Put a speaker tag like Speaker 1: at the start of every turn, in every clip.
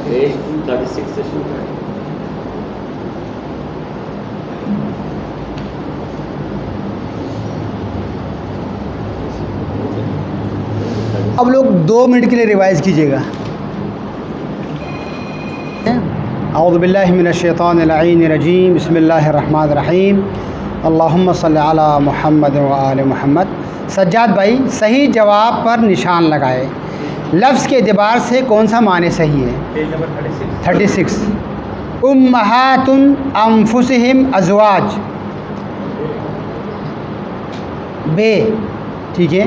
Speaker 1: Age 36 سے شروع ہے.
Speaker 2: اب لوگ 2 منٹ کے لیے ریوائز کیجیے گا. اعوذ باللہ من الشیطان اللعین الرجیم. بسم اللہ الرحمن الرحیم. اللہم صلی علی محمد و آل محمد. سجاد بھائی صحیح جواب پر نشان لگائے. لفظ کے اعتبار سے کون سا معنی صحیح ہے؟
Speaker 1: Page number
Speaker 2: 36. امہات انفسہم ازواج. بے ٹھیک ہے.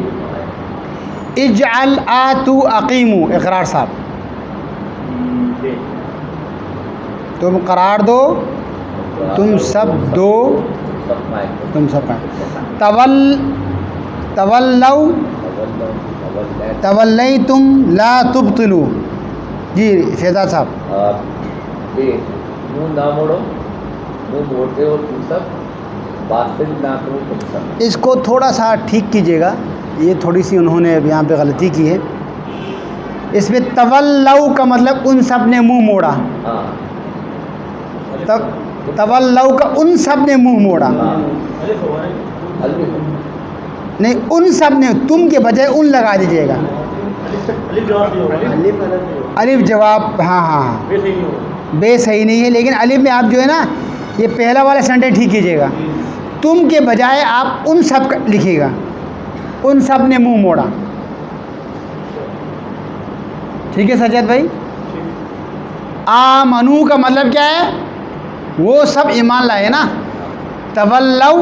Speaker 2: اجعل آتو اقیمو. اقرار صاحب تم قرار دو، تم سب دو، تم سب کا. تولو تولیتم لا تبطلو. جی شہزاد صاحب.
Speaker 1: منہ نہ موڑو، منہ موڑتے ہو تم سب، باطل نہ کرو تم سب.
Speaker 2: اس کو تھوڑا سا ٹھیک کیجیے گا، یہ تھوڑی سی انہوں نے یہاں پہ غلطی کی ہے. اس میں تولو کا مطلب ان سب نے منہ موڑا. تولو کا ان سب نے منہ موڑا نہیں، ان سب نے، تم کے بجائے ان لگا دیجیے گا. الف جواب ہاں ہاں بے صحیح نہیں ہے، لیکن الف میں آپ جو ہے نا یہ پہلا والا سینٹنس ٹھیک کیجیے گا. تم کے بجائے آپ ان سب لکھیے گا. ان سب نے منہ موڑا. ٹھیک ہے سجاد بھائی. آمنو کا مطلب کیا ہے؟ وہ سب ایمان لائے نا. تولو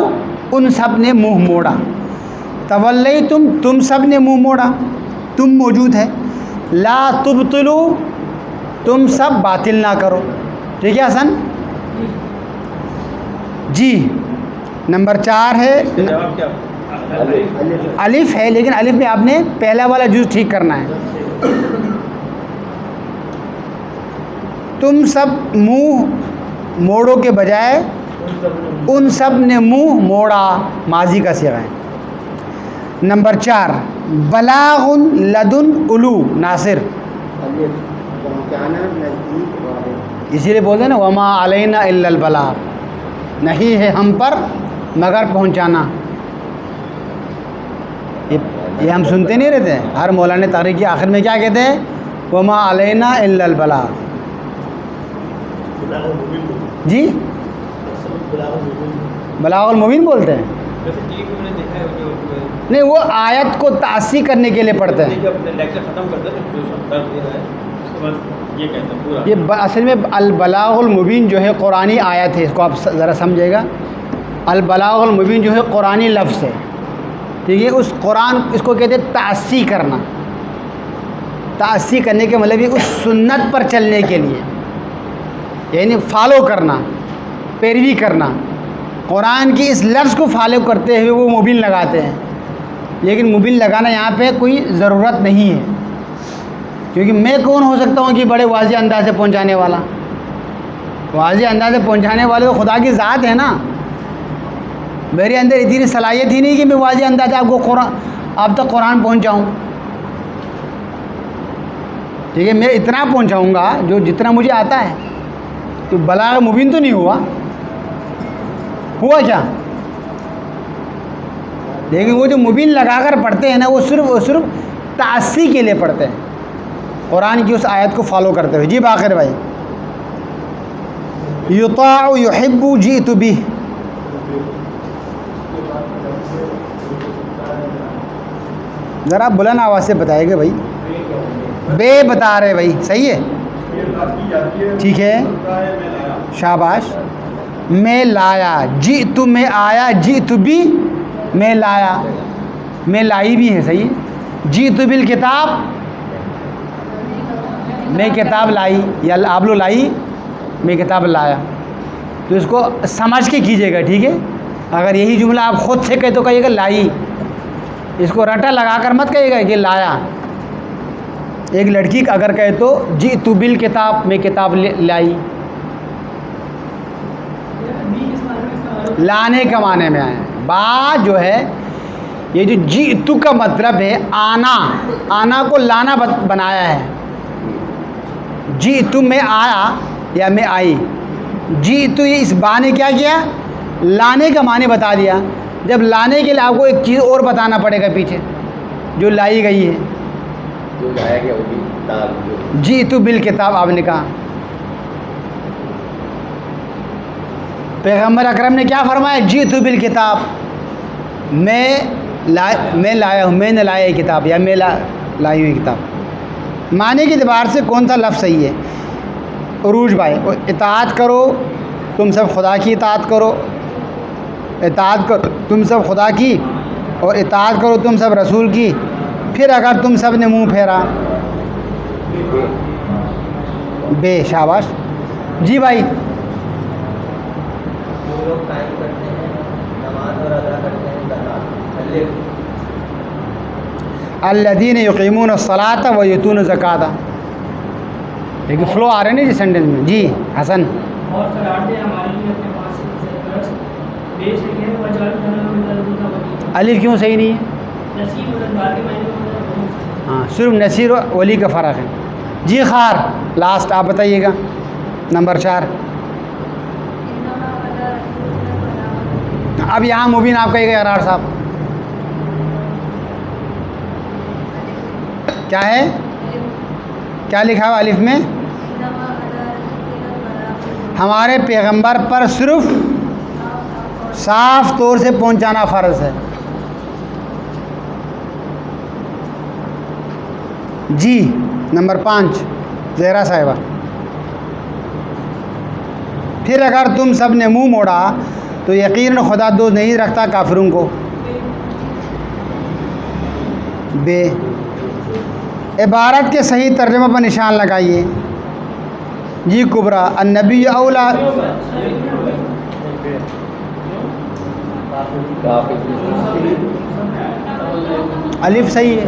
Speaker 2: ان سب نے منہ موڑا. تولی تم سب نے منہ موڑا، تم موجود ہے. لا تبطلو تم سب باطل نہ کرو. ٹھیک ہے حسن جی. نمبر 4 ہے الف ہے، لیکن الف میں آپ نے پہلا والا جز ٹھیک کرنا ہے. تم سب منہ موڑو کے بجائے ان سب نے منہ موڑا، ماضی کا صیغہ ہے. نمبر 4 بلاغ لدن علو. ناصر اسی لیے بولتے ہیں نا وما علینا الا البلاغ، نہیں ہے ہم پر مگر پہنچانا. یہ ہم سنتے نہیں رہتے ہیں. ہر مولانا تقریر کے آخر میں کیا کہتے ہیں؟ وما علینا الا البلاغ. جی بلاغ المبین بولتے ہیں. نہیں، وہ آیت کو تعصیح کرنے کے لیے پڑھتے ہیں. یہ اصل میں البلاغ المبین جو ہے قرآنی آیت ہے، اس کو آپ ذرا سمجھے گا. البلاغ المبین جو ہے قرآنی لفظ ہے. ٹھیک ہے. اس قرآن اس کو کہتے ہیں تعصیح کرنا. تعصیح کرنے کے مطلب یہ اس سنت پر چلنے کے لیے، یعنی فالو کرنا، پیروی کرنا. قرآن کی اس لفظ کو فالو کرتے ہوئے وہ مبین لگاتے ہیں، لیکن مبین لگانا یہاں پہ کوئی ضرورت نہیں ہے، کیونکہ میں کون ہو سکتا ہوں کہ بڑے واضح انداز سے پہنچانے والا. واضح انداز سے پہنچانے والے تو خدا کی ذات ہے نا. میرے اندر اتنی صلاحیت ہی نہیں کہ میں واضح انداز سے آپ تک قرآن پہنچاؤں. ٹھیک ہے. میں اتنا پہنچاؤں گا جو جتنا مجھے آتا ہے. تو بلاغ مبین تو نہیں ہوا کیا؟ لیکن وہ جو مبین لگا کر پڑھتے ہیں نا وہ صرف تعصیح کے لیے پڑھتے ہیں، قرآن کی اس آیت کو فالو کرتے ہوئے. جی باقر بھائی. یطاع یحب جئت بہ. ذرا بلند آواز سے بتائے گا بھائی. بے بتا رہے بھائی. صحیح ہے ٹھیک ہے. شاباش. میں لایا. جئت میں آیا. جئت بھی میں لایا. میں لائی بھی ہے. صحیح. جئت بالکتاب میں کتاب لائی، یا آپ لو لائی میں کتاب لایا. تو اس کو سمجھ کے کیجیے گا. ٹھیک ہے. اگر یہی جملہ آپ خود سے کہے تو کہیے گا لائی. اس کو رٹا لگا کر مت کہیے گا کہ لایا. ایک لڑکی اگر کہے تو جئت بالکتاب میں کتاب لائی. لانے کا معنی میں آئے. با جو ہے یہ جو جئت کا مطلب ہے آنا. آنا کو لانا بنایا ہے. جی تو میں آیا یا میں آئی، جی تو یہ اس با نے کیا کیا، لانے کا معنی بتا دیا. جب لانے کے لیے آپ کو ایک چیز اور بتانا پڑے گا پیچھے جو لائی گئی ہے.
Speaker 1: جو لایا گیا وہ بھی کتاب.
Speaker 2: جی تو بالکتاب آپ نے کہا. پیغمبر اکرم نے کیا فرمایا، جی تو بالکتاب، میں لایا ہوں، میں نے لایا یہ کتاب، یا میں لائی ہوئی کتاب. معنی کے اعتبار سے کون سا لفظ صحیح ہے؟ عروج بھائی، اطاعت کرو تم سب خدا کی اطاعت کرو، اطاعت کرو تم سب خدا کی، اور اطاعت کرو تم سب رسول کی. پھر اگر تم سب نے منہ پھیرا، بے شاباش. جی بھائی.
Speaker 1: جو لوگ قائم کرتے ہیں نماز اور ادا کرتے ہیں زکات.
Speaker 2: الذین یقیمون الصلاۃ و یؤتون الزکاۃ. لیکن فلو آ رہے ہیں نا جی سینٹینس میں. جی حسن.
Speaker 3: اور قرار دے ہمارے لیے اپنے پاس سرپرست بیچ لکھے وجال کرنا ولی.
Speaker 2: الف کیوں صحیح نہیں ہے؟
Speaker 3: نصیب مددگار کے معنی میں.
Speaker 2: ہاں صرف نصیر و ولی کا فرق ہے. جی خار لاسٹ آپ بتائیے گا نمبر 4. اب یہاں مبین آپ کہے گا ارار صاحب کیا ہے، کیا لکھا ہوا الف میں؟ ہمارے پیغمبر پر صرف صاف طور سے پہنچانا فرض ہے. جی نمبر 5 زہرا صاحبہ. پھر اگر تم سب نے منہ موڑا تو یقیناً خدا دوست نہیں رکھتا کافروں کو. بے. عبارت کے صحیح ترجمہ پر نشان لگائیے. جی کبرا. النبی اولا. الف صحیح ہے.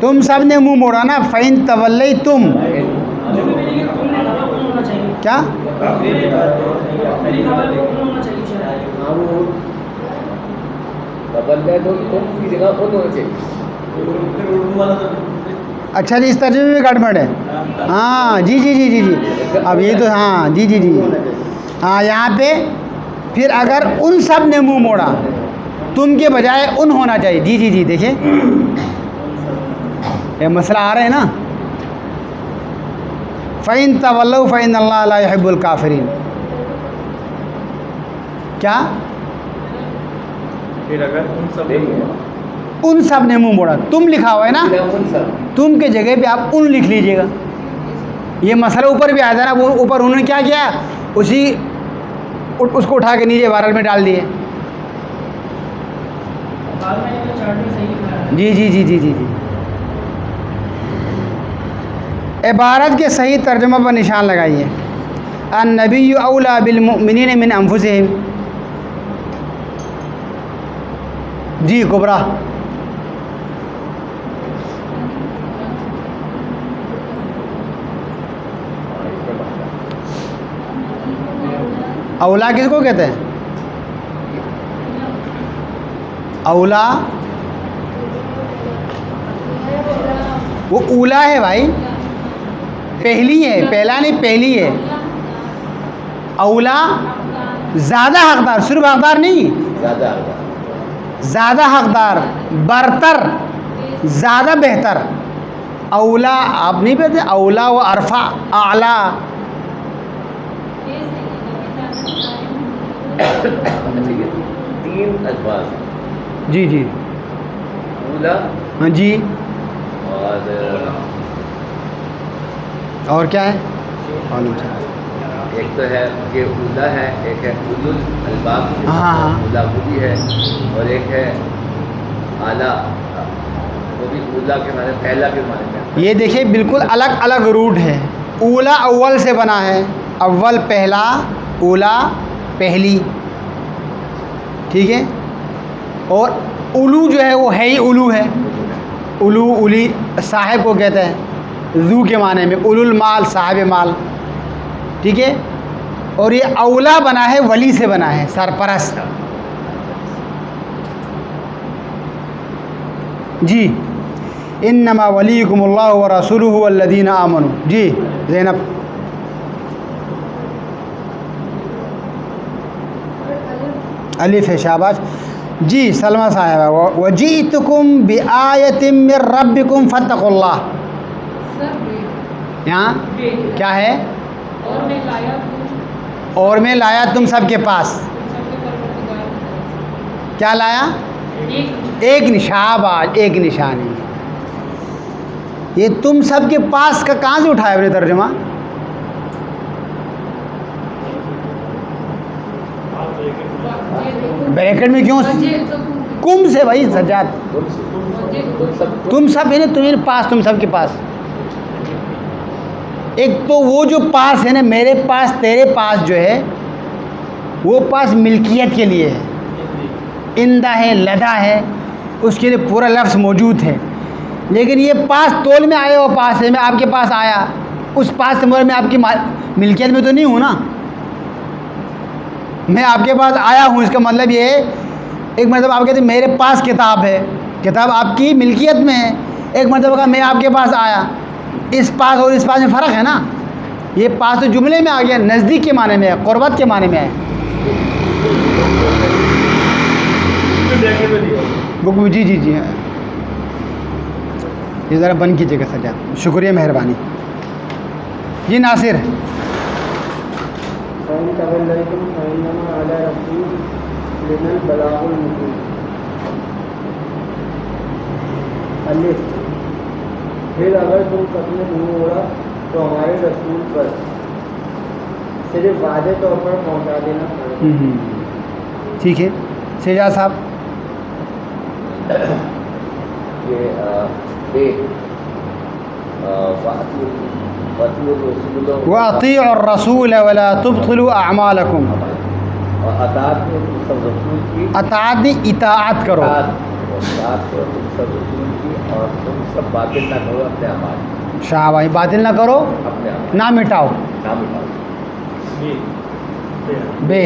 Speaker 2: تم سب نے منہ موڑا نا. فَإِن تَوَلَّيْتُمْ کیا اچھا جی اس ترجمے میں گڑبڑ ہے. ہاں جی جی جی جی جی اب یہ تو ہاں جی جی جی ہاں یہاں پہ پھر اگر ان سب نے منہ موڑا تم کے بجائے ان ہونا چاہیے. جی جی جی دیکھیں یہ مسئلہ آ رہا ہے نا. فَإِن تَوَلَّوْا فَإِنَّ اللَّهَ لَا يُحِبُّ الْكَافِرِينَ. کیا
Speaker 4: پھر اگر
Speaker 2: ان سب نے منہ موڑا، تم لکھا ہوا ہے نا، تم کے جگہ پہ آپ ان لکھ لیجئے گا. یہ مسئلہ اوپر بھی آیا تھا نا. وہ اوپر انہوں نے کیا کیا، اس کو اٹھا کے نیچے بارل میں ڈال دیے. جی جی جی جی جی جی عبارت کے صحیح ترجمہ پر نشان لگائیے. النبی اولا بالمؤمنین من انفسہم. جی کبرا. اولا کس کو کہتے ہیں؟ اولا وہ اولا ہے بھائی، پہلی ہے، پہلا نہیں پہلی ہے. اولا زیادہ حقدار، صرف حقدار نہیں، زیادہ حقدار، برتر، زیادہ بہتر. اولا آپ نہیں کہتے اولا و عرفہ اعلیٰ.
Speaker 1: تین الفاظ.
Speaker 2: جی جی
Speaker 1: اولا
Speaker 2: ہاں جی. اور کیا ہے؟
Speaker 1: ایک تو ہے کہ اولا ہے، ایک ہے اولو الالباب،
Speaker 2: ہاں ہاں
Speaker 1: اولا وہ بھی ہے، اور ایک ہے اعلیٰ، وہ بھی اولا کے معنی پہلا کے معنی میں.
Speaker 2: یہ دیکھیں بالکل الگ الگ روٹ ہے. اولا اول سے بنا ہے، اول پہلا، اولا پہلی، ٹھیک ہے. اور اولو جو ہے وہ ہے ہی اولو ہے. اولو اولی صاحب کو کہتے ہیں، ذو کے معنی میں، اولو المال صاحب مال، ٹھیک ہے. اور یہ اولا بنا ہے، ولی سے بنا ہے، سرپرست. جی انما ولیکم اللہ ورسولہ والذین آمنوا. جی زینب. الف ہے شاباش. جی سلمہ صاحبہ وجئتکم بآیۃ من ربکم فاتقوا اللہ. یہاں کیا ہے؟ اور میں لایا تم سب کے پاس. کیا لایا؟ ایک شاباش، ایک نشانی. یہ تم سب کے پاس کا کہاں سے اٹھایا اپنے ترجمہ؟ بریکٹ میں کیوں؟ کم سے بھائی سجاد. تم سب ہے نا، تمہیں پاس، تم سب کے پاس. ایک تو وہ جو پاس ہے نا، میرے پاس تیرے پاس جو ہے وہ پاس ملکیت کے لیے ہے. اندہ ہے، لدا ہے، اس کے لیے پورا لفظ موجود ہے. لیکن یہ پاس تول میں آیا وہ پاس ہے. میں آپ کے پاس آیا، اس پاس سے میں آپ کی ملکیت میں تو نہیں ہوں نا. میں آپ کے پاس آیا ہوں، اس کا مطلب یہ ہے، ایک مطلب آپ کہتے ہیں میرے پاس کتاب ہے، کتاب آپ کی ملکیت میں ہے. ایک مطلب کا میں آپ کے پاس آیا. اس پاس اور اس پاس میں فرق ہے نا. یہ پاس تو جملے میں آ گیا، نزدیک کے معنی میں ہے، قربت کے معنی میں ہے. جی جی جی یہ ذرا بند کیجیے گا سجاد، شکریہ، مہربانی. جی ناصر.
Speaker 4: پھر اگر تم سب نے منہ موڑا تو ہمارے رسول پر صرف واضح طور پر پہنچا دینا.
Speaker 2: ٹھیک ہے شہجاد صاحب. وَأَطِيعُوا الرَّسُولَ وَلَا تُبْطِلُوا أَعْمَالَكُمْ. اطاعت اطاعت کرو.
Speaker 1: اور تم سب باطل نہ کرو اپنے اعمال.
Speaker 2: شاہ بھائی باطل نہ کرو،
Speaker 1: اپنے
Speaker 2: نہ مٹاؤ.
Speaker 1: نہ مٹاؤ.
Speaker 2: بے.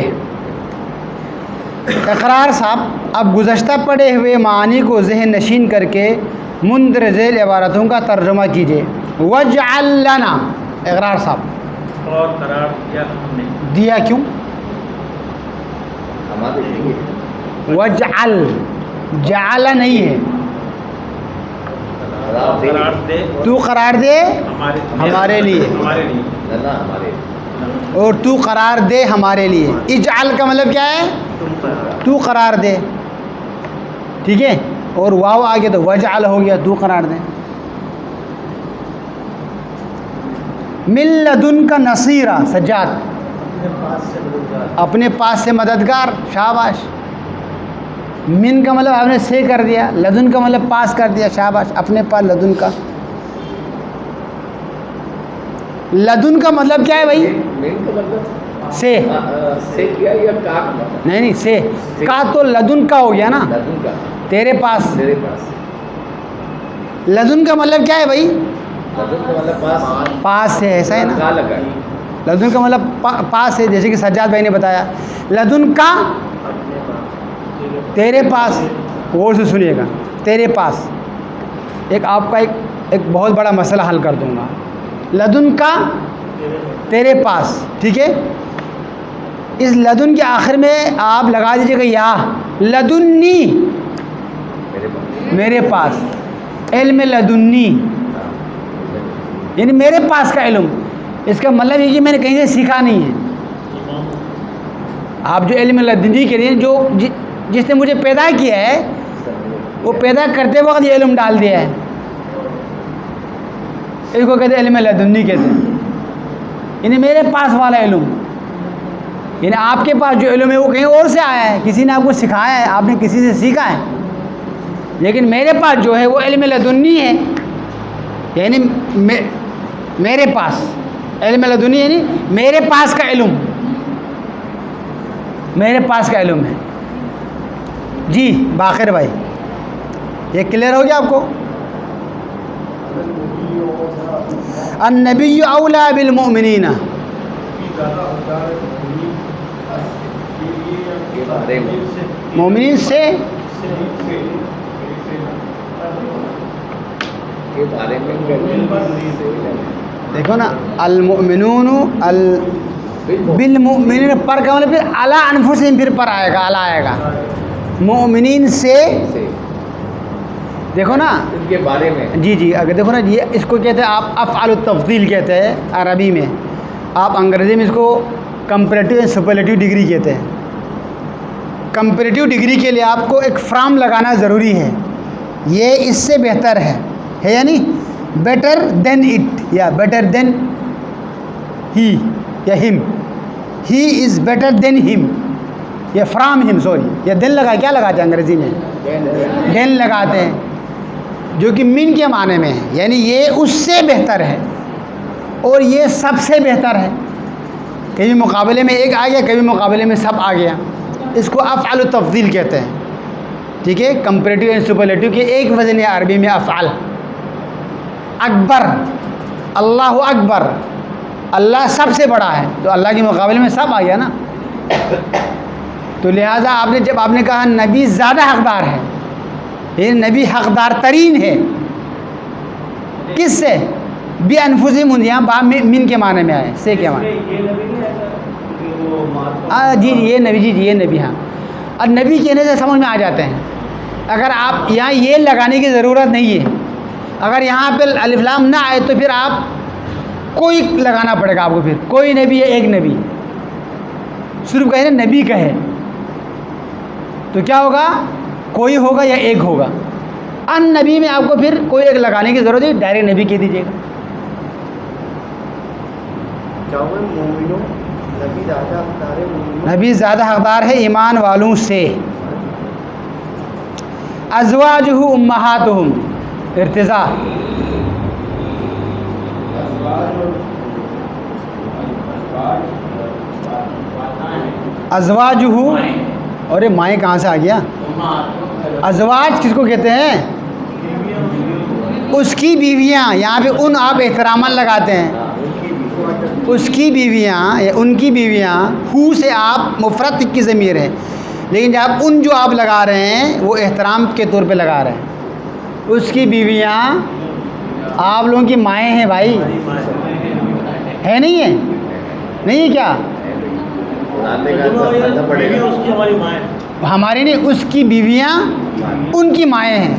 Speaker 2: اقرار صاحب اب گزشتہ پڑھے ہوئے معانی کو ذہن نشین کر کے مندرجہ ذیل عبارتوں کا ترجمہ کیجیے. وَاجْعَلْ لَنَا. اقرار صاحب
Speaker 5: اور قرار دیا ہم نے.
Speaker 2: دیا کیوں؟
Speaker 1: ہمارے لیے
Speaker 2: وَاجْعَلْ جعل نہیں ہے.
Speaker 5: قرار دے
Speaker 2: تو قرار دے ہمارے لیے،
Speaker 5: ہمارے لیے
Speaker 1: لنا ہمارے
Speaker 2: اور تو قرار دے ہمارے لیے. اجعل کا مطلب کیا ہے؟ تو قرار دے. ٹھیک ہے، اور واو آگے تو وجعل ہو گیا، تو قرار دے. من لدن کا نصیرہ. سجاد اپنے پاس سے مددگار. شاباش. من کا مطلب آپ نے سے کر دیا، لدن کا مطلب پاس کر دیا. شاباش. اپنے پاس لدن کا. لدن کا مطلب کیا ہے بھائی؟
Speaker 1: مین کا مطلب
Speaker 2: سے.
Speaker 1: سے کیا یا کا مطلب؟
Speaker 2: نہیں سے کا تو لدن کا ہو گیا نا،
Speaker 1: لدن کا
Speaker 2: تیرے پاس.
Speaker 1: تیرے پاس.
Speaker 2: لدن کا مطلب کیا ہے بھائی؟
Speaker 1: لدن کا مطلب پاس.
Speaker 2: پاس سے. ایسا ہے نا،
Speaker 1: کا لگا.
Speaker 2: لدن کا مطلب پاس ہے، جیسے کہ سجاد بھائی نے بتایا. لدن کا تیرے پاس. غور سے سنیے گا. تیرے پاس ایک آپ کا ایک بہت بڑا مسئلہ حل کر دوں گا. لدن کا تیرے پاس. ٹھیک ہے، اس لدن کے آخر میں آپ لگا دیجیے گا یا. لدنی میرے پاس. علم لدنی یعنی میرے پاس کا علم. اس کا مطلب یہ کہ میں نے کہیں سے سیکھا نہیں ہے. آپ جو علم لدنی کے لیے جو جس نے مجھے پیدا کیا ہے، وہ پیدا کرتے وقت یہ علم ڈال دیا ہے. اس کو کہتے ہیں علم لدنی کہتے ہیں، یعنی میرے پاس والا علم. یعنی آپ کے پاس جو علم ہے وہ کہیں اور سے آیا ہے، کسی نے آپ کو سکھایا ہے، آپ نے کسی سے سیکھا ہے. لیکن میرے پاس جو ہے وہ علم لدنی ہے، یعنی میرے پاس. علم لدنی یعنی میرے پاس کا علم، میرے پاس کا علم ہے. جی باقر بھائی یہ کلیئر ہو گیا آپ کو؟ النبی اولا بالمؤمنین. مومنین سے
Speaker 1: کے بارے میں
Speaker 2: دیکھو نا، المؤمنون بالمؤمنین پر کا مطلب پھر علی انفسہم پھر پر آئے گا، علی آئے گا، مؤمنین سے دیکھو نا
Speaker 1: ان کے بارے میں.
Speaker 2: جی جی، اگر دیکھو نا یہ اس کو کہتے ہیں آپ افعال التفضیل کہتے ہیں عربی میں، آپ انگریزی میں اس کو کمپیریٹیو اینڈ سپرلیٹیو ڈگری کہتے ہیں. کمپیریٹیو ڈگری کے لیے آپ کو ایک فرام لگانا ضروری ہے، یہ اس سے بہتر ہے یعنی بیٹر دین اٹ یا بیٹر دین ہی یا ہم، ہی از بیٹر دین ہم، یا فرام ہم، سوری یا دین لگا کیا لگاتے ہیں انگریزی میں، دین لگاتے ہیں جو کہ من کے معنی میں ہے، یعنی یہ اس سے بہتر ہے اور یہ سب سے بہتر ہے. کبھی مقابلے میں ایک آ گیا، کبھی مقابلے میں سب آ گیا، اس کو افعال التفضیل کہتے ہیں. ٹھیک ہے، کمپیریٹیو اینڈ سپرلیٹیو کے ایک وزن ہے عربی میں افعال. اکبر، اللہ اکبر، اللہ سب سے بڑا ہے، تو اللہ کے مقابلے میں سب آ گیا نا. تو لہٰذا آپ نے جب آپ نے کہا نبی زیادہ حقدار ہے، یہ نبی حقدار ترین ہے، کس سے؟ بی انفسہم، یہاں با من کے معنی میں آئے، سے کے معنی. جی یہ نبی، جی یہ نبی، ہاں. اور نبی کہنے سے سمجھ میں آ جاتے ہیں. اگر آپ یہاں یہ لگانے کی ضرورت نہیں ہے، اگر یہاں پہ الف لام نہ آئے تو پھر آپ کوئی لگانا پڑے گا آپ کو، پھر کوئی نبی ہے، ایک نبی صرف کہے نا نبی کہے تو کیا ہوگا؟ کوئی ہوگا یا ایک ہوگا. ان نبی میں آپ کو پھر کوئی ایک لگانے کی ضرورت ہے، ڈائریکٹ نبی کہہ دیجیے گا.
Speaker 4: مومنوں نبی زیادہ حقدار ہے،
Speaker 2: نبی زیادہ حقدار ہے ایمان والوں سے. ازواجہ امہاتہم، ارتضاء، ازواجہ، اور یہ مائیں کہاں سے آ گیا؟ ازواج کس کو کہتے ہیں؟ اس کی بیویاں. یہاں پہ ان آپ احتراماً لگاتے ہیں، اس کی بیویاں یا ان کی بیویاں، ہو سے آپ مفرد کی ضمیر ہے، لیکن جب ان جو آپ لگا رہے ہیں وہ احترام کے طور پہ لگا رہے ہیں. اس کی بیویاں آپ لوگوں کی مائیں ہیں بھائی، ہے نہیں ہے؟ نہیں ہے کیا؟ ہماری نہیں، اس کی بیویاں ان کی مائیں ہیں،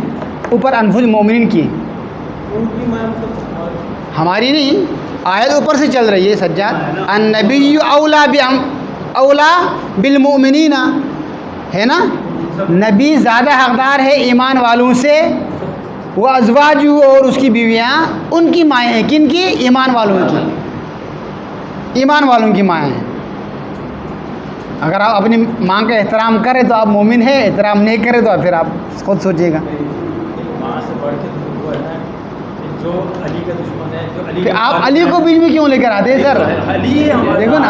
Speaker 2: اوپر انفس مومنین کی، ہماری نہیں. آیت اوپر سے چل رہی ہے سجاد. النبی اولا بالمؤمنین، ہے نا؟ نبی زیادہ حقدار ہے ایمان والوں سے. وہ ازواج، اور اس کی بیویاں ان کی مائیں ہیں. کن کی؟ ایمان والوں کی، ایمان والوں کی مائیں ہیں. اگر آپ اپنی ماں کا احترام کریں تو آپ مومن ہیں، احترام نہیں کریں تو پھر آپ خود سوچیے گا.
Speaker 5: جو علی کا دشمن ہے، جو علی
Speaker 2: کہ آپ علی کو بیچ میں کیوں لے کر آتے ہیں سر؟ دیکھو نا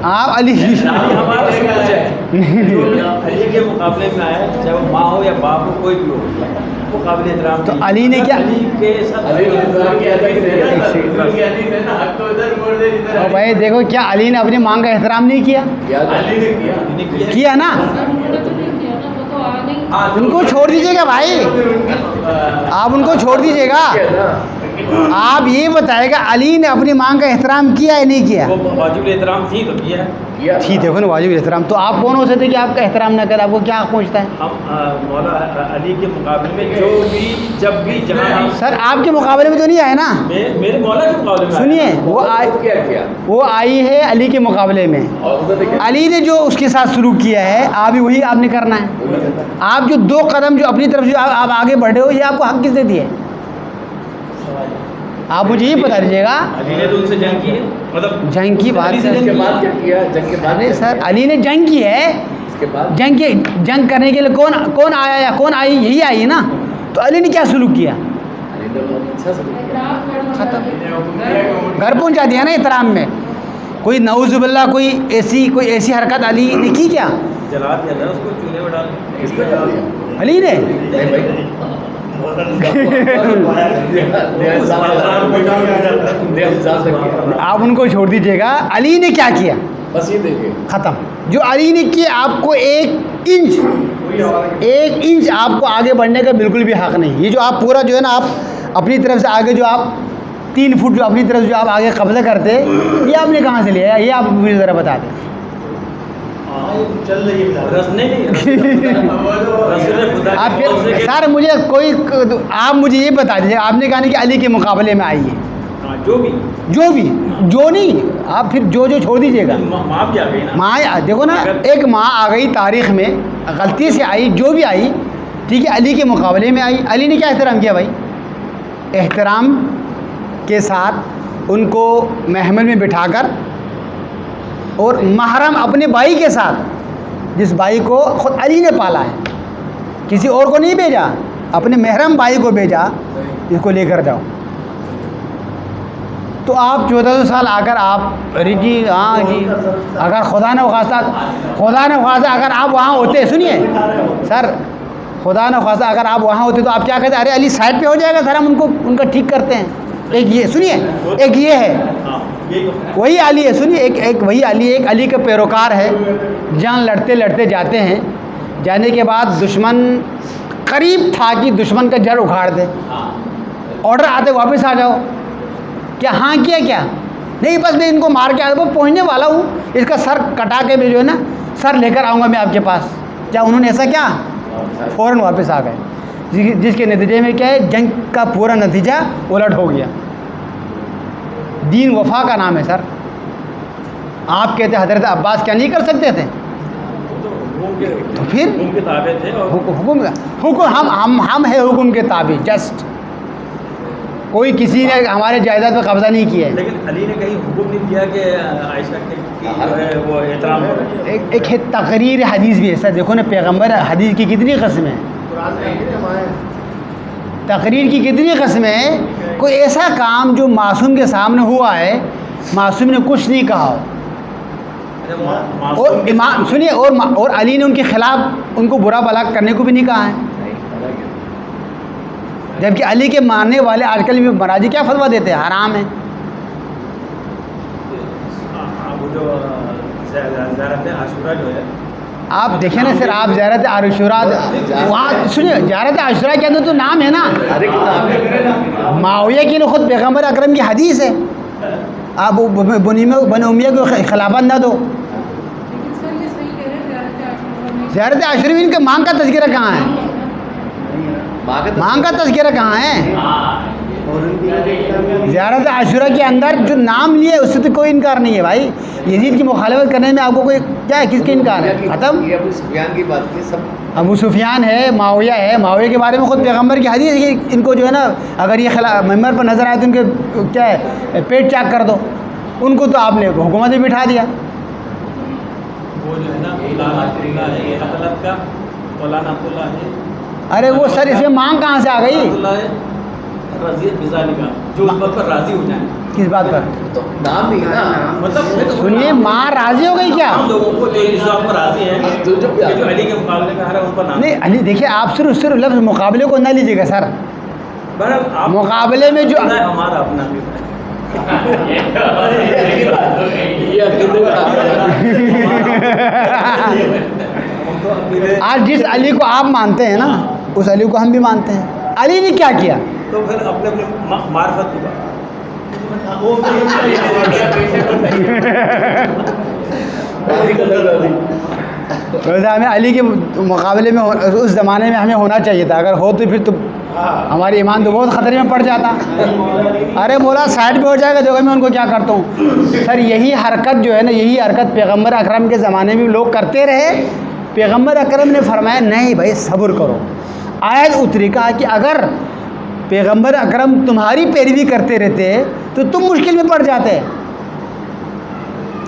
Speaker 2: آپ علی
Speaker 5: علی کے مقابلے میں آیا، چاہے وہ ماں ہو یا باپ ہو، کوئی بھی ہو، وہ قابل احترام.
Speaker 2: تو علی نے کیا؟ بھائی دیکھو، کیا علی نے اپنی ماں کا احترام نہیں کیا؟ کیا نا. ان کو چھوڑ دیجیے گا بھائی، آپ ان کو چھوڑ دیجیے گا. آپ یہ بتائے گا علی نے اپنی ماں کا احترام کیا یا نہیں کیا؟
Speaker 5: واجب احترام تھی تو کیا.
Speaker 2: ٹھیک، دیکھو نا واجب احترام. تو آپ کون ہو سکتے کہ آپ کا احترام نہ کرے؟ آپ کو کیا حق پہنچتا ہے؟
Speaker 5: ہم مولا علی کے مقابلے میں جو بھی جب بھی جہاں
Speaker 2: سر آپ کے مقابلے میں تو نہیں آئے نا.
Speaker 5: میرے مولا کے مقابلے میں
Speaker 2: سنیے، وہ آئی ہے علی کے مقابلے میں. علی نے جو اس کے ساتھ سلوک کیا ہے، آپ بھی وہی آپ نے کرنا ہے. آپ جو 2 قدم جو اپنی طرف جو آپ آگے بڑھے ہو، یہ آپ کو حق کس نے دیے؟ آپ مجھے یہ بتا دیجیے گا.
Speaker 5: علی نے تو ان سے جنگ کی ہے، مطلب
Speaker 2: جنگ کی بات
Speaker 1: اس کے بعد کیا کیا؟ جنگ کے بعد
Speaker 2: سر علی نے جنگ کی ہے.
Speaker 1: اس کے بعد
Speaker 2: جنگ کرنے کے لیے کون آیا یا کون آئی؟ یہی آئی نا. تو علی نے کیا سلوک کیا؟
Speaker 1: علی نے بہت اچھا سلوک کیا.
Speaker 2: ختم، گھر پہنچا دیا نا احترام میں. کوئی نعوذ باللہ کوئی ایسی حرکت علی نے کی کیا؟
Speaker 5: جلا دیا تھا اس کو، چولہے میں ڈال
Speaker 1: کس نے کر دیا؟
Speaker 2: علی نے.
Speaker 1: نہیں بھائی،
Speaker 2: آپ ان کو چھوڑ دیجیے گا. علی نے کیا کیا؟
Speaker 1: بس یہ دیکھیں،
Speaker 2: ختم. جو علی نے کیا، آپ کو 1 انچ آپ کو آگے بڑھنے کا بالکل بھی حق نہیں. یہ جو آپ پورا جو ہے نا، آپ اپنی طرف سے آگے جو آپ 3 فٹ جو اپنی طرف جو آپ آگے قبضہ کرتے یہ آپ نے کہاں سے لیا؟ یہ آپ مجھے ذرا بتا دیں. آپ سر مجھے آپ مجھے یہ بتا دیجیے, آپ نے کہا نہیں کہ علی کے مقابلے میں آئی ہے, جو نہیں, آپ پھر جو چھوڑ دیجیے گا. ماں دیکھو نا, ایک ماں آ گئی تاریخ میں, غلطی سے آئی, جو بھی آئی ٹھیک ہے, علی کے مقابلے میں آئی. علی نے کیا احترام کیا بھائی؟ احترام کے ساتھ ان کو محمل میں بٹھا کر, اور محرم اپنے بھائی کے ساتھ, جس بھائی کو خود علی نے پالا ہے, کسی اور کو نہیں بھیجا, اپنے محرم بھائی کو بھیجا, اس کو لے کر جاؤ. تو آپ 1400 سال آ کر آپ جی ہاں جی, اگر خدا نہ خواستہ اگر آپ وہاں ہوتے, سنیے سر, خدا نہ خواستہ اگر آپ وہاں ہوتے تو آپ کیا کہتے؟ ارے علی سائڈ پہ ہو جائے گا, سر ہم ان کا ٹھیک کرتے ہیں. ایک یہ سنیے, ایک یہ ہے وہی علی ہے, سنیے, ایک وہی علی, ایک علی کا پیروکار ہے, جان لڑتے لڑتے جاتے ہیں, جانے کے بعد دشمن قریب تھا کہ دشمن کا جڑ اکھاڑ دے, آرڈر آتے واپس آ جاؤ. کیا ہاں کیا نہیں, بس میں ان کو مار کے وہ پہنچنے والا ہوں, اس کا سر کٹا کے میں جو ہے نا سر لے کر آؤں گا میں آپ کے پاس. کیا انہوں نے ایسا کیا؟ فوراً واپس آ گئے, جس کے نتیجے میں کیا ہے, جنگ کا پورا نتیجہ الٹ ہو گیا. دین وفا کا نام ہے سر. آپ کہتے حضرت عباس کیا نہیں کر سکتے تھے؟ تو پھر حکم ہم ہے حکم کے تابع. جسٹ کوئی کسی نے ہمارے جائیداد پہ قبضہ نہیں کیا ہے.
Speaker 5: لیکن علی نے کہیں حکم نہیں دیا کہ عائشہ کے وہ احترام کرے.
Speaker 2: ایک تقریر حدیث بھی ہے سر. دیکھو نا, پیغمبر حدیث کی کتنی قسمیں ہیں, تقریر کی کتنی قسمیں ہیں. کوئی ایسا کام جو معصوم کے سامنے ہوا ہے, معصوم نے کچھ نہیں کہا ہو, اور امام سنیے, اور علی نے ان کے خلاف ان کو برا بھلا کرنے کو بھی نہیں کہا ہے. جبکہ علی کے ماننے والے آج کل مراجی کیا فتویٰ دیتے ہیں؟ حرام ہے. آپ دیکھیں نا سر, آپ زیارت عاشوراء وہاں سنیے, زیارت عاشوراء کے اندر تو نام ہے نا, معاویہ کی خود پیغمبر اکرم کی حدیث ہے, آپ بنو امیہ کو خلافت نہ دو. زیارت عاشوراء میں ان کے مانگ کا تذکرہ کہاں ہے؟ مانگ کا تذکرہ کہاں ہے؟ زیارت عاشوراء کے اندر جو نام لیے اس سے تو کوئی انکار نہیں ہے بھائی. یزید کی مخالفت کرنے میں آپ کو کوئی کیا ہے, کس کا انکار ہے؟ ختم.
Speaker 1: ابو سفیان کی بات کی, سب
Speaker 2: ابو سفیان ہے, معاویہ ہے, معاویہ کے بارے میں خود پیغمبر کی حدیث ہے کہ ان کو جو ہے نا اگر یہ ممبر پر نظر آئے تو ان کے کیا ہے پیٹ چاک کر دو. ان کو تو آپ نے حکومت میں بٹھا دیا.
Speaker 5: وہ جو ہے نا
Speaker 2: ارے وہ سر اس میں مانگ کہاں سے آ گئی؟
Speaker 5: جو اس بات پر راضی ہو جائیں.
Speaker 2: کس بات پر؟
Speaker 1: تو نام نہیں ہے نا,
Speaker 5: مطلب
Speaker 2: سنیے, ماں راضی ہو گئی کیا؟
Speaker 5: ہم لوگوں کو جو اس بات پر راضی ہیں جو علی کے مقابلے میں آ رہا ہے ان پر نام
Speaker 2: نہیں علی, دیکھیے آپ صرف لفظ مقابلے کو نہ لیجیے گا سر. مقابلے میں جو
Speaker 5: ہمارا اپنا
Speaker 2: آج جس علی کو آپ مانتے ہیں نا اس علی کو ہم بھی مانتے ہیں. علی نے کیا کیا؟
Speaker 5: تو پھر اپنے اپنے معرفت کی بات.
Speaker 2: ویسے ہمیں علی کے مقابلے میں اس زمانے میں ہمیں ہونا چاہیے تھا. اگر ہو تو پھر تو ہماری ایمان تو بہت خطرے میں پڑ جاتا. ارے مولا سائڈ پہ ہو جائے گا, دیکھو میں ان کو کیا کرتا ہوں. سر یہی حرکت جو ہے نا, یہی حرکت پیغمبر اکرم کے زمانے میں لوگ کرتے رہے. پیغمبر اکرم نے فرمایا نہیں بھائی صبر کرو. آیت اتری کہا کہ اگر پیغمبر اکرم تمہاری پیروی کرتے رہتے تو تم مشکل میں پڑ جاتے.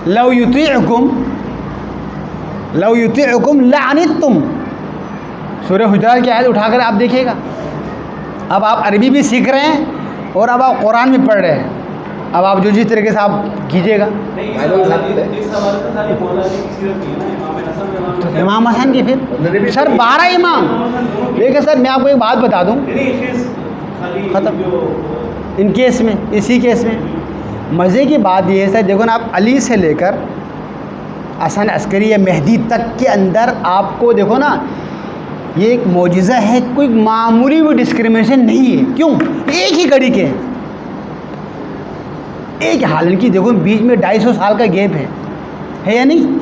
Speaker 2: لو یطیعکم لعنتم. سورہ حجرات کی آیت اٹھا کر آپ دیکھیے گا. اب آپ عربی بھی سیکھ رہے ہیں اور اب آپ قرآن بھی پڑھ رہے ہیں. اب آپ جو جس طریقے سے آپ کیجیے گا. تو امام حسن کی پھر سر 12 امام. دیکھیں سر میں آپ کو ایک بات بتا دوں, ختم ان کیس میں, اسی کیس میں مزے کی بات یہ ہے سر, دیکھو نا آپ علی سے لے کر حسن عسکری یا مہدی تک کے اندر آپ کو دیکھو نا یہ ایک معجزہ ہے, کوئی معمولی بھی ڈسکریمنیشن نہیں ہے. کیوں؟ ایک ہی گھڑی کے ہیں, ایک حالانکہ دیکھو بیچ میں 250 سال کا گیپ ہے یا نہیں؟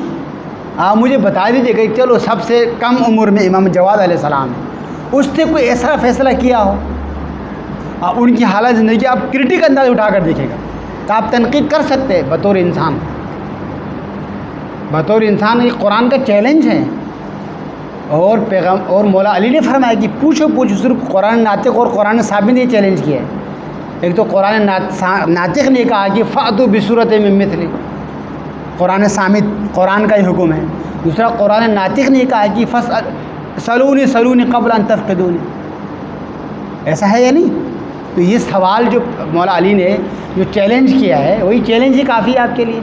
Speaker 2: آپ مجھے بتا دیجیے کہ چلو سب سے کم عمر میں امام جواد علیہ السلام ہے, اس نے کوئی ایسا فیصلہ کیا ہو, آپ ان کی حالت زندگی آپ کرٹک انداز اٹھا کر دیکھے گا تو آپ تنقید کر سکتے ہیں بطور انسان. بطور انسان یہ قرآن کا چیلنج ہے. اور مولا علی نے فرمایا کہ پوچھو صرف قرآن ناطق اور قرآن ثابت نے چیلنج کیا ہے. ایک تو قرآن ناطق نے کہا کہ فأتوا بصورۃ من مثلہ, قرآن صامت قرآن کا ہی حکم ہے. دوسرا قرآن ناطق نے کہا کہ سلونی قبل ان تفقدونی, ایسا ہے یا نہیں؟ تو یہ سوال جو مولا علی نے جو چیلنج کیا ہے وہی چیلنج ہی کافی ہے آپ کے لیے.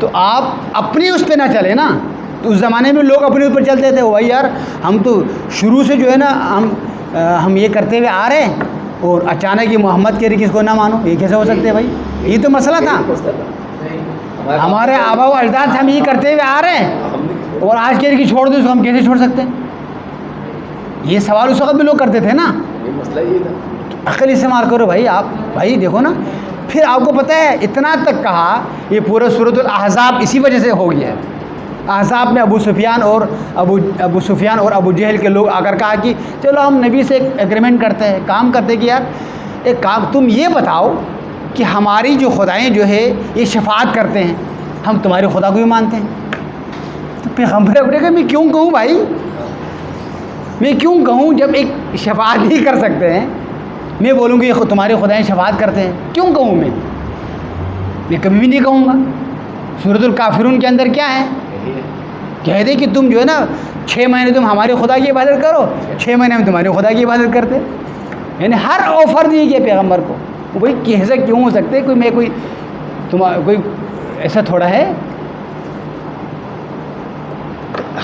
Speaker 2: تو آپ اپنی اس پہ نہ چلے نا. تو اس زمانے میں لوگ اپنے اوپر چلتے تھے, بھائی یار ہم تو شروع سے جو ہے نا ہم یہ کرتے ہوئے آ رہے ہیں اور اچانک یہ محمد کے کس کو نہ مانو, یہ کیسے ہو سکتے ہیں بھائی؟ یہ تو مسئلہ تھا. ہمارے آبا و اجداد سے ہم یہ کرتے ہوئے آ رہے ہیں اور آج کے کی چھوڑ دو, اس کو ہم کیسے چھوڑ سکتے ہیں؟ یہ سوال اس وقت بھی لوگ کرتے تھے نا.
Speaker 1: مسئلہ یہ تھا.
Speaker 2: عقل استعمال کرو بھائی. آپ بھائی دیکھو نا, پھر آپ کو پتہ ہے اتنا تک کہا, یہ پورا سورۃ الاحزاب اسی وجہ سے ہو گیا ہے. احزاب میں ابو سفیان اور ابو جہل کے لوگ آ کر کہا کہ چلو ہم نبی سے ایک ایگریمنٹ کرتے ہیں, کام کرتے ہیں کہ یار ایک کام تم یہ بتاؤ کہ ہماری جو خدائیں جو ہے یہ شفاعت کرتے ہیں, ہم تمہاری خدا کو بھی مانتے ہیں. تو پیغمبر اپنے کہ میں کیوں کہوں بھائی, میں کیوں کہوں جب ایک شفاعت نہیں کر سکتے ہیں, میں بولوں گی تمہارے خدائیں شفاعت کرتے ہیں, کیوں کہوں میں کبھی بھی نہیں کہوں گا. سورۃ الکافرون کے اندر کیا ہے, کہہ دے کہ تم جو ہے نا 6 مہینے تم ہمارے خدا کی عبادت کرو, 6 مہینے میں تمہارے خدا کی عبادت کرتے. یعنی ہر آفر دی گیا پیغمبر کو. بھائی کیسے کیوں ہو سکتے, کوئی ایسا تھوڑا ہے.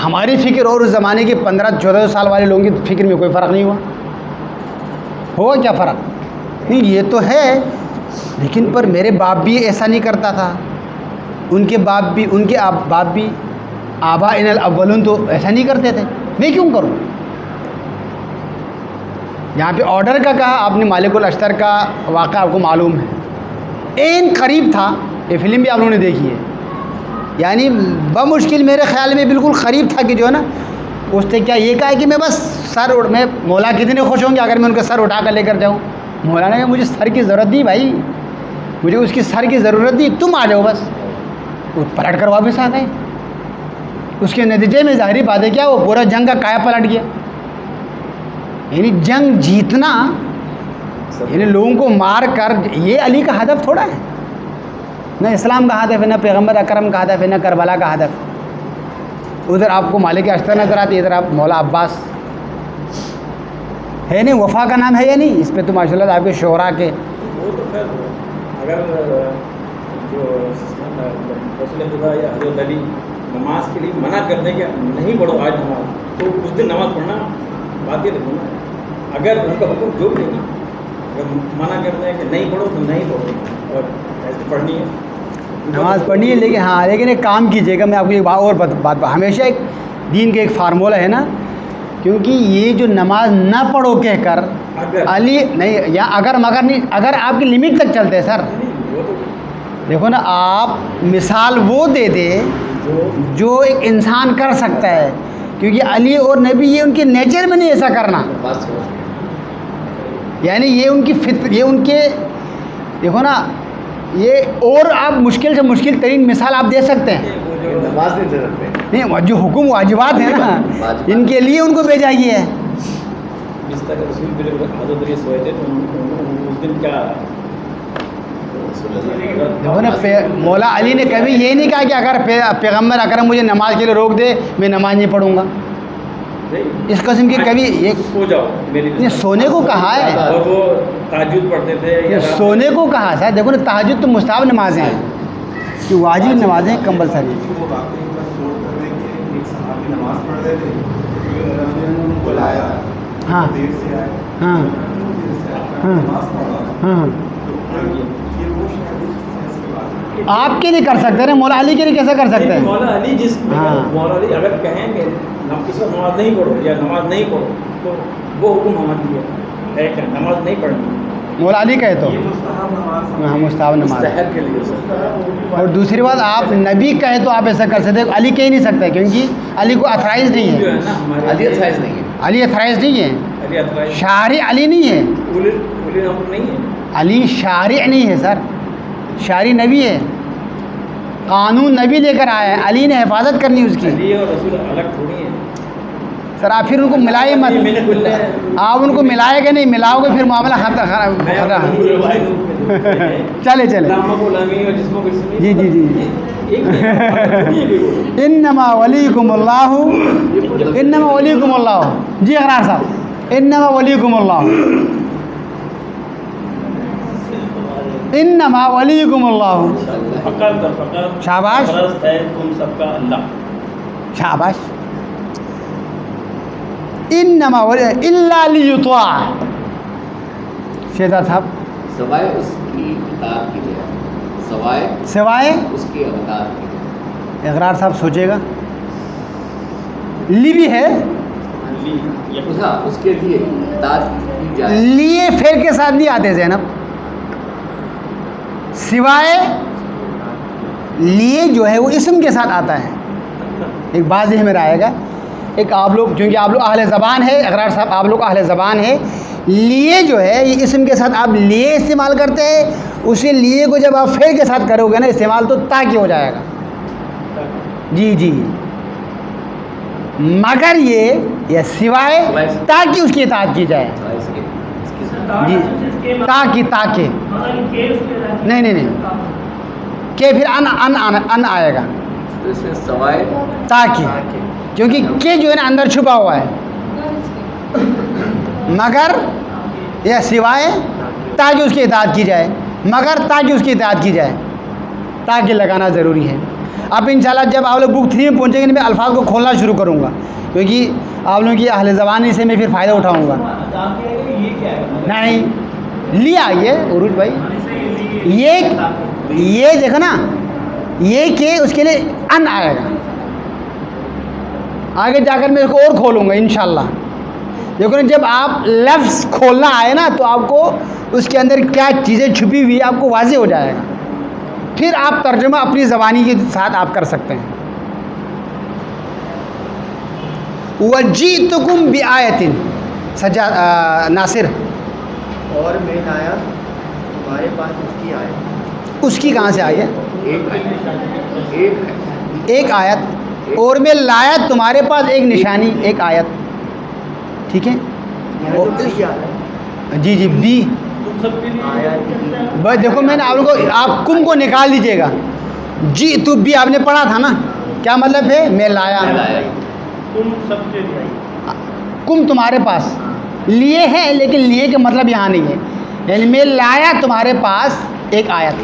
Speaker 2: ہماری فکر اور اس زمانے کے 15-14 سال والے لوگوں کی فکر میں کوئی فرق نہیں ہوا کیا فرق نہیں. یہ تو ہے, لیکن پر میرے باپ بھی ایسا نہیں کرتا تھا, ان کے باپ بھی آباءنا الاولون تو ایسا نہیں کرتے تھے, میں کیوں کروں. یہاں پہ آرڈر کا کہا آپ نے, مالک الاشتر کا واقعہ آپ کو معلوم ہے, این قریب تھا. یہ فلم بھی آپ لوگوں نے دیکھی ہے, یعنی بمشکل میرے خیال میں بالکل قریب تھا کہ جو ہے نا اس نے کیا یہ کہا کہ میں بس میں مولا کتنے خوش ہوں گے اگر میں ان کا سر اٹھا کر لے کر جاؤں. مولا نے کہا مجھے سر کی ضرورت نہیں بھائی, مجھے اس کی سر کی ضرورت نہیں, تم آ جاؤ بس. وہ پلٹ کر واپس آ گئے. اس کے نتیجے میں ظاہری بات ہے کیا, وہ پورا جنگ کا کایا پلٹ گیا. یعنی جنگ جیتنا, یعنی لوگوں کو مار کر, یہ علی کا ہدف تھوڑا ہے, نہ اسلام کا ہدف ہے, نہ پیغمبر اکرم کا ہدف ہے, نہ کربلا کا ہدف. ادھر آپ کو مالک اشتر نظر آتی ہے, ادھر آپ مولا عباس ہے نہیں. وفا کا نام ہے یا نہیں, اس پہ تو ماشاء اللہ آپ کے شعراء کے
Speaker 5: وہ تو خیر اگر جو رسول خدا یا حضرت علی نماز کے لیے منع کرنے کے نہیں پڑھو آج نماز, تو اس دن نماز پڑھنا بات یہ دیکھو نا. اگر ان کا حکم جو بھی ہے نا, اگر منع کرتے ہیں کہ نہیں پڑھو تو نہیں پڑھو, اور ایسے پڑھنی ہے
Speaker 2: نماز پڑھنی ہے. لیکن ایک کام کیجیے گا, میں آپ کو ایک اور بات ہمیشہ ایک دین کے ایک فارمولہ ہے نا, کیونکہ یہ جو نماز نہ پڑھو کہہ کر علی نہیں, یا اگر مگر نہیں, اگر آپ کی لمٹ تک چلتے ہیں سر. دیکھو نا, آپ مثال وہ دے دے جو ایک انسان کر سکتا ہے, کیونکہ علی اور نبی یہ ان کے نیچر میں نہیں ایسا کرنا. یعنی یہ ان کی یہ ان کے دیکھو نا, یہ اور آپ مشکل سے مشکل ترین مثال آپ دے سکتے ہیں.
Speaker 1: نماز نہیں دے سکتے
Speaker 2: نہیں, جو حکم واجبات ہیں نا, ان کے لیے ان کو بھیجا گیا ہے.
Speaker 5: جس طرح رسول پھر حضرت علی سوئے تھے تو اس دن کیا
Speaker 2: دیکھو نا, مولا علی نے کبھی یہ نہیں کہا کہ اگر پیغمبر اکرم مجھے نماز کے لیے روک دے میں نماز نہیں پڑھوں گا. اس قسم کی کبھی یہ
Speaker 5: سو جاؤ میری
Speaker 2: سونے کو کہا ہے,
Speaker 5: اور وہ تہجد پڑھتے تھے
Speaker 2: سونے کو کہا ہے. دیکھو نا, تہجد تو مستحب نمازیں ہیں, کہ واجب نمازیں کمپلسری. ہاں ہاں ہاں ہاں آپ کے لیے کر سکتے ہیں، مولا علی کے لیے کیسے کر سکتے ہیں؟
Speaker 5: مولا علی جس
Speaker 2: ہاں۔
Speaker 5: مولا علی اگر کہیں کہ اس وقت نماز نہیں پڑھو یا نماز نہیں پڑھو تو وہ حکم ہمارا ہے کہ نماز نہیں پڑھنی،
Speaker 2: مولا علی کہے تو
Speaker 5: یہ مستحب نماز ہے۔
Speaker 2: ہاں مستحب نماز۔
Speaker 5: مستحب کے لیے سر۔
Speaker 2: اور دوسری بات آپ نبی کہے تو آپ ایسا کر سکتے ہیں، علی کہہ نہیں سکتے کیونکہ علی کو اتھرائز نہیں
Speaker 5: جو
Speaker 2: ہے،
Speaker 5: ہے نا ہمارے
Speaker 1: علی اتھرائز نہیں ہے،
Speaker 2: علی اتھرائز نہیں ہے،
Speaker 5: علی اتھرائز
Speaker 2: شارع علی نہیں ہے،
Speaker 5: اولی امر نہیں ہے۔
Speaker 2: علی شارع نہیں ہے سر، شارع نبی ہے، قانون نبی لے کر آیا ہے، علی نے حفاظت کرنی اس کی۔
Speaker 5: علی اور رسول الگ تھوڑی ہیں
Speaker 2: سر آپ پھر ان کو ملائے مت،
Speaker 5: میں نے بولنا ہے
Speaker 2: آپ ان کو ملائے گا نہیں، ملاؤ گے پھر معاملہ خطرہ۔ چلے چلے جی جی جی انما ولیکم اللہ، انما ولیکم اللہ، جی اقرار صاحب، انما ولیکم اللہ، انما ولیکم اللہ، شاباش
Speaker 5: ہے تم سب کا اللہ۔
Speaker 2: شاباش، انما الا لیطاع، شہزاد صاحب
Speaker 1: سوائے اس کی اطاعت کی جائے، سوائے
Speaker 2: سوائے
Speaker 1: اس کی اطاعت کی جائے۔
Speaker 2: اقرار صاحب سوچے گا، لی بھی ہے،
Speaker 1: ہاں اس کے لیے اطاعت کی جائے،
Speaker 2: لیے پھر کے ساتھ نہیں آتے زینب، سوائے لیے جو ہے وہ اسم کے ساتھ آتا ہے۔ ایک بات ذہن میں رہے گا، ایک آپ لوگ چونکہ آپ لوگ اہل زبان ہے، اقرار صاحب آپ لوگ اہل زبان ہے، لیے جو ہے یہ اسم کے ساتھ آپ لیے استعمال کرتے ہیں، اسی لیے کو جب آپ فعل کے ساتھ کرو گے نا استعمال تو تاکہ ہو جائے گا، جی جی، مگر یہ یا سوائے تاکہ اس کی اطاعت کی جائے،
Speaker 1: سوائے اس کی
Speaker 2: جی تاکہ نہیں نہیں نہیں کہ پھر ان آئے گا
Speaker 1: تو اس میں سوائے
Speaker 2: تاکہ، کیونکہ کہ جو ہے نا اندر چھپا ہوا ہے، مگر یا سوائے تاکہ اس کی اطاعت کی جائے، مگر تاکہ اس کی اطاعت کی جائے، تاکہ لگانا ضروری ہے۔ اب انشاءاللہ جب آپ لوگ بک 3 میں پہنچیں گے میں الفاظ کو کھولنا شروع کروں گا، کیونکہ آپ لوگوں کی اہل زبانی سے میں پھر فائدہ اٹھاؤں گا۔ نہیں لیا یہ عروج بھائی، یہ دیکھو نا، یہ کہ اس کے لیے ان آئے گا، آگے جا کر میں اس کو اور کھولوں گا انشاءاللہ، لیکن جب آپ لفظ کھولنا آئے نا تو آپ کو اس کے اندر کیا چیزیں چھپی ہوئی آپ کو واضح ہو جائے گا، پھر آپ ترجمہ اپنی زبانی کے ساتھ آپ کر سکتے ہیں۔ وَجِئْتُكُمْ بِآیَةٍ سجاد ناصر،
Speaker 4: اور میں لایا ہمارے پاس اس کی آیت،
Speaker 2: اس کی کہاں سے آئی ہے؟
Speaker 1: ایک
Speaker 2: ایک آیت، اور میں لایا تمہارے پاس ایک نشانی، ایک آیت، ٹھیک ہے؟
Speaker 4: یہاں تو کی آیت،
Speaker 2: جی جی بی، بس دیکھو میں نے آپ لوگوں کو، آپ کم کو نکال دیجیے گا، جی تو بھی آپ نے پڑھا تھا نا، کیا مطلب ہے؟ میں لایا، کم تمہارے پاس لیے ہے، لیکن لیے کا مطلب یہاں نہیں ہے، یعنی میں لایا تمہارے پاس ایک آیت،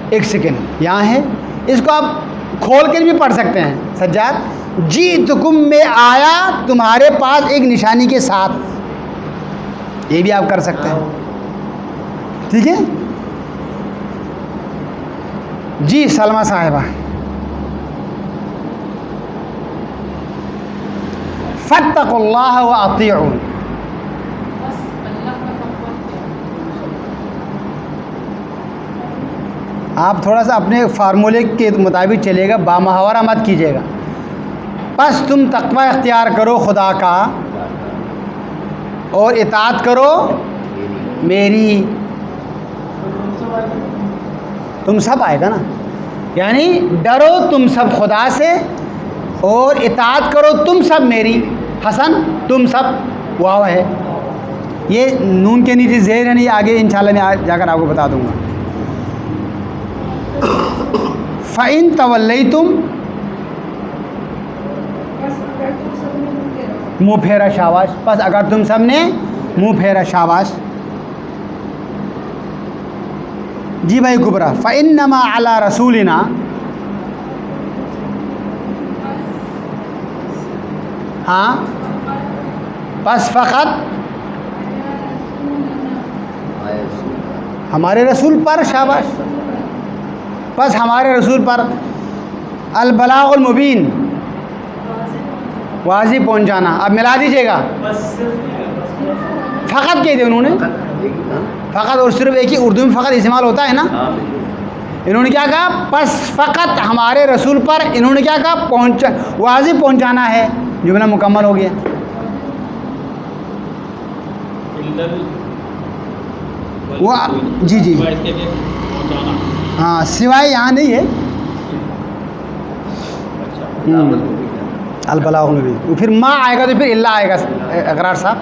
Speaker 2: ایک سیکنڈ یہاں ہے، اس کو آپ کھول کر بھی پڑھ سکتے ہیں سجاد، جی تکم میں آیا تمہارے پاس ایک نشانی کے ساتھ، یہ بھی آپ کر سکتے ہیں، ٹھیک ہے؟ جی سلمہ صاحبہ، فاتقوا اللہ واطیعون، آپ تھوڑا سا اپنے فارمولے کے مطابق چلے گا، بامحاورہ مت کیجیے گا، بس تم تقوی اختیار کرو خدا کا اور اطاعت کرو میری، تم سب آئے گا نا، یعنی ڈرو تم سب خدا سے اور اطاعت کرو تم سب میری، حسن تم سب واو ہے، یہ نون کے نیچے زیر ہے نہیں، آگے انشاءاللہ میں جا کر آپ کو بتا دوں گا۔ فَإِن تَوَلَّيْتُمْ، منہ پھیرا شاباش، پس اگر تم سب نے منہ پھیرا شاباش، جی بھائی کبرا، فَإِنَّمَا عَلَى رَسُولِنَا، ہاں بس فقط ہمارے رسول پر، شاباش، بس ہمارے رسول پر البلاغ المبین واضح پہنچانا. اب ملا دیجیے گا, فقط کہہ دیا انہوں نے, فقط اور صرف ایک ہی اردو میں فقط استعمال ہوتا ہے نا.
Speaker 1: ہاں
Speaker 2: انہوں نے کیا کہا, بس فقط ہمارے رسول پر انہوں نے کیا کہا, واضح پہنچانا ہے. جملہ مکمل ہو گیا. وہ جی جی ہاں, سوائے یہاں نہیں ہے البلاغ المبین. پھر ما آئے گا تو پھر اللہ آئے گا. اقرار صاحب,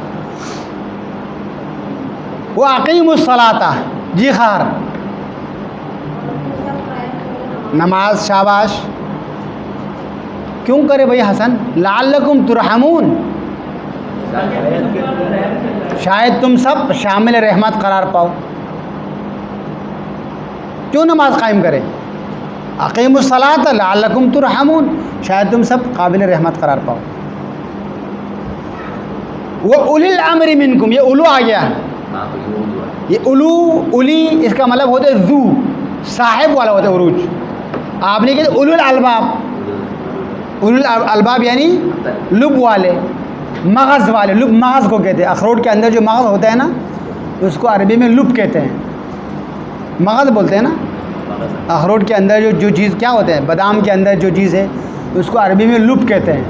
Speaker 2: وہ اقیم الصلاۃ, جی خار, نماز. شاباش. کیوں کرے بھائی حسن؟ لعلکم ترحمون, شاید تم سب شامل رحمت قرار پاؤ. کیوں نماز قائم کرے؟ اقیم الصلاۃ لعلکم ترحمون, شاید تم سب قابل رحمت قرار پاؤ. وہ اولی الامر منکم, یہ اولو آ گیا. یہ اولو, اولی اس کا مطلب ہوتا ہے ذو, صاحب والا ہوتا ہے عروج. آپ نے کہا اولو الالباب, اولو الالباب یعنی لب والے, مغز والے. لب مغز کو کہتے ہیں. اخروٹ کے اندر جو مغز ہوتا ہے نا, اس کو عربی میں لب کہتے ہیں. مغز بولتے ہیں نا. اخروٹ کے اندر جو چیز کیا ہوتا ہے, بادام کے اندر جو چیز ہے اس کو عربی میں لب کہتے ہیں.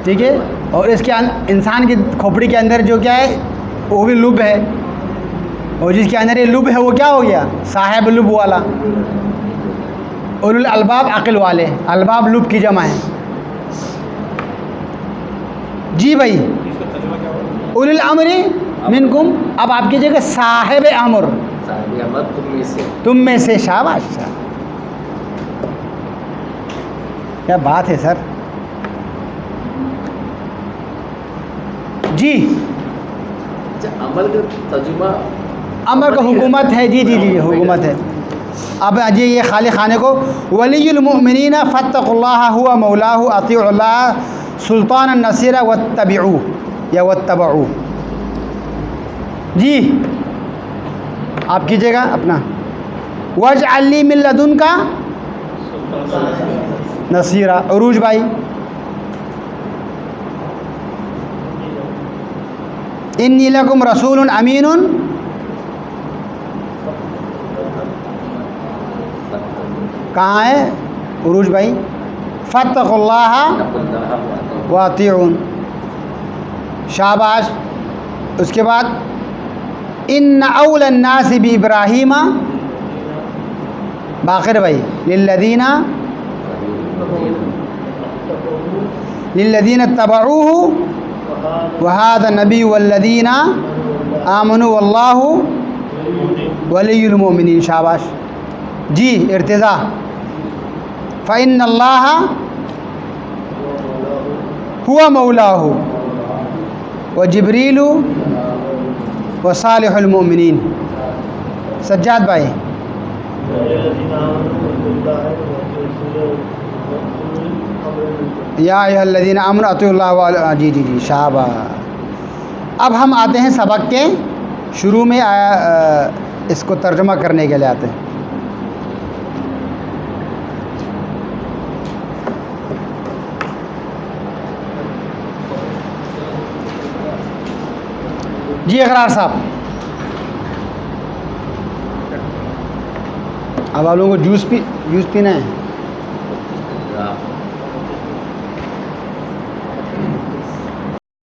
Speaker 2: ٹھیک ہے. اور اس کے انسان کی کھوپڑی کے اندر جو کیا ہے وہ بھی لب ہے, اور جس کے اندر یہ لب ہے وہ کیا ہو گیا, صاحب لب والا. اولو الالباب عقل والے, الباب لب کی جمع ہے. جی بھائی, اولی الامر منکم, اب آپ کیجیے گا صاحب امر, تم میں سے. شاباش, کیا بات ہے سر. جی
Speaker 1: عمل کا ترجمہ,
Speaker 2: امر کا حکومت ہے. جی جی جی حکومت ہے. اب اجی یہ خالی خانے کو, ولی المؤمنین فاتقوا اللہ هو مولاہ اطیعوا اللہ سلطان النصیر واتبعوا یا واتبعوا. جی آپ کیجیے گا اپنا, واجعل لی من لدنک نصیرا. عروج بھائی, انی لکم رسول امین. کہاں ہے عروج بھائی؟ فاتقوا اللہ واطیعون. شاباش. اس کے بعد ان اول الناس بابراہیم, باقر بھائی, للذین اتبعوه وهذا النبی والذین آمنوا واللہ ولی المؤمنین. شاباش. جی ارتضا, فإن اللہ هو مولاہ وجبریل وصالح المؤمنین. سجاد بھائی, یا ایھا الذین آمنوا اطیعوا اللہ. جی جی جی شاباش. اب ہم آتے ہیں سبق کے شروع میں, اس کو ترجمہ کرنے کے لیے آتے ہیں. جی اقرار صاحب, اب آپ لوگوں کو جوس پینا ہے.